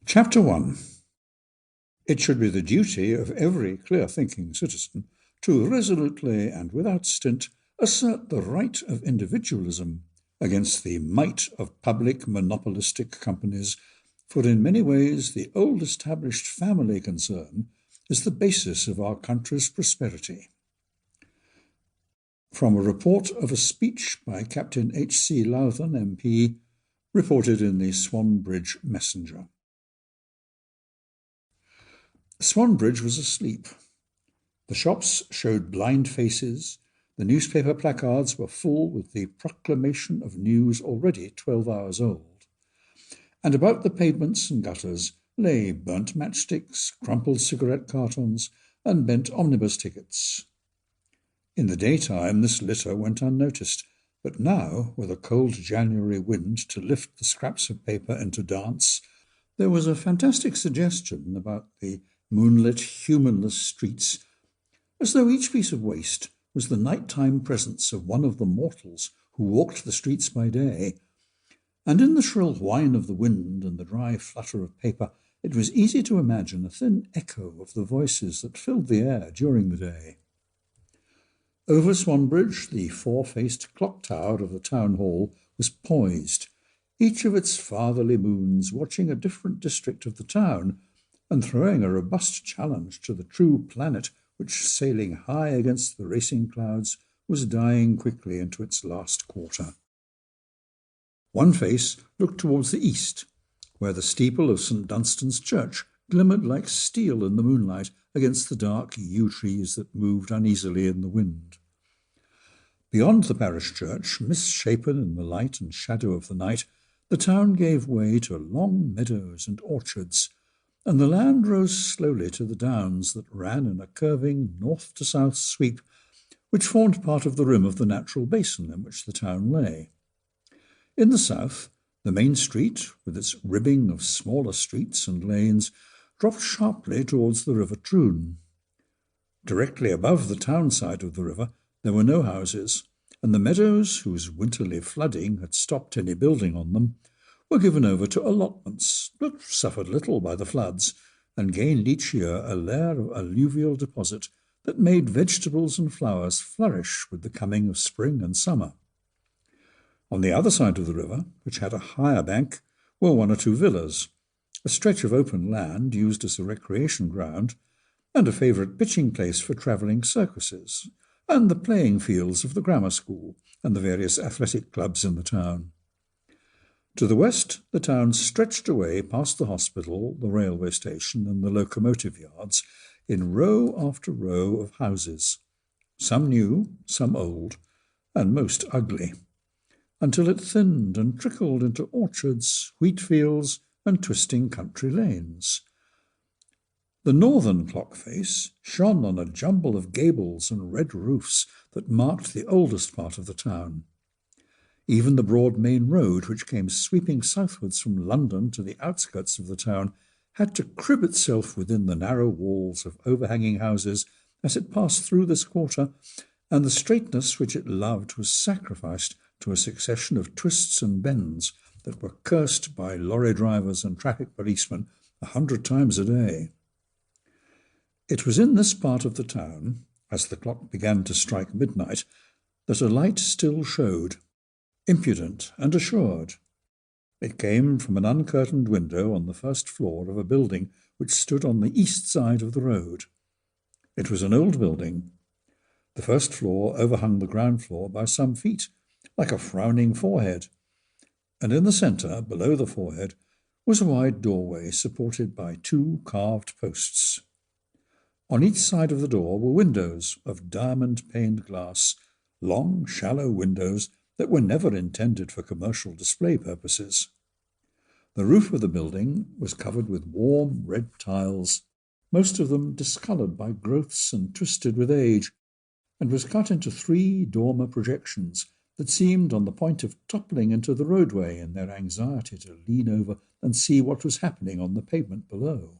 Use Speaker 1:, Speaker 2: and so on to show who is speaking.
Speaker 1: Chapter 1. It should be the duty of every clear-thinking citizen to resolutely and without stint assert the right of individualism against the might of public monopolistic companies, for in many ways the old established family concern is the basis of our country's prosperity. From a report of a speech by Captain H.C. Lowthen, MP, reported in the Swanbridge Messenger. Swanbridge was asleep. The shops showed blind faces, the newspaper placards were full with the proclamation of news already 12 hours old, and about the pavements and gutters lay burnt matchsticks, crumpled cigarette cartons, and bent omnibus tickets. In the daytime this litter went unnoticed, but now, with a cold January wind to lift the scraps of paper into dance, there was a fantastic suggestion about the moonlit, humanless streets, as though each piece of waste was the nighttime presence of one of the mortals who walked the streets by day. And in the shrill whine of the wind and the dry flutter of paper, it was easy to imagine a thin echo of the voices that filled the air during the day. Over Swanbridge, the four-faced clock tower of the town hall was poised, each of its fatherly moons watching a different district of the town, and throwing a robust challenge to the true planet which, sailing high against the racing clouds, was dying quickly into its last quarter. One face looked towards the east, where the steeple of St. Dunstan's Church glimmered like steel in the moonlight against the dark yew trees that moved uneasily in the wind. Beyond the parish church, misshapen in the light and shadow of the night, the town gave way to long meadows and orchards, and the land rose slowly to the downs that ran in a curving north-to-south sweep, which formed part of the rim of the natural basin in which the town lay. In the south, the main street, with its ribbing of smaller streets and lanes, dropped sharply towards the River Troon. Directly above the town side of the river there were no houses, and the meadows, whose winterly flooding had stopped any building on them, were given over to allotments that suffered little by the floods, and gained each year a layer of alluvial deposit that made vegetables and flowers flourish with the coming of spring and summer. On the other side of the river, which had a higher bank, were one or two villas, a stretch of open land used as a recreation ground, and a favourite pitching place for travelling circuses, and the playing fields of the grammar school and the various athletic clubs in the town. To the west, the town stretched away past the hospital, the railway station, and the locomotive yards, in row after row of houses, some new, some old, and most ugly, until it thinned and trickled into orchards, wheat fields, and twisting country lanes. The northern clock face shone on a jumble of gables and red roofs that marked the oldest part of the town. Even the broad main road, which came sweeping southwards from London to the outskirts of the town, had to crib itself within the narrow walls of overhanging houses as it passed through this quarter, and the straightness which it loved was sacrificed to a succession of twists and bends that were cursed by lorry drivers and traffic policemen 100 times a day. It was in this part of the town, as the clock began to strike midnight, that a light still showed, impudent and assured. It came from an uncurtained window on the first floor of a building which stood on the east side of the road. It was an old building. The first floor overhung the ground floor by some feet, like a frowning forehead, and in the centre, below the forehead, was a wide doorway supported by two carved posts. On each side of the door were windows of diamond-paned glass, long, shallow windows that were never intended for commercial display purposes. The roof of the building was covered with warm red tiles, most of them discoloured by growths and twisted with age, and was cut into 3 dormer projections that seemed on the point of toppling into the roadway in their anxiety to lean over and see what was happening on the pavement below.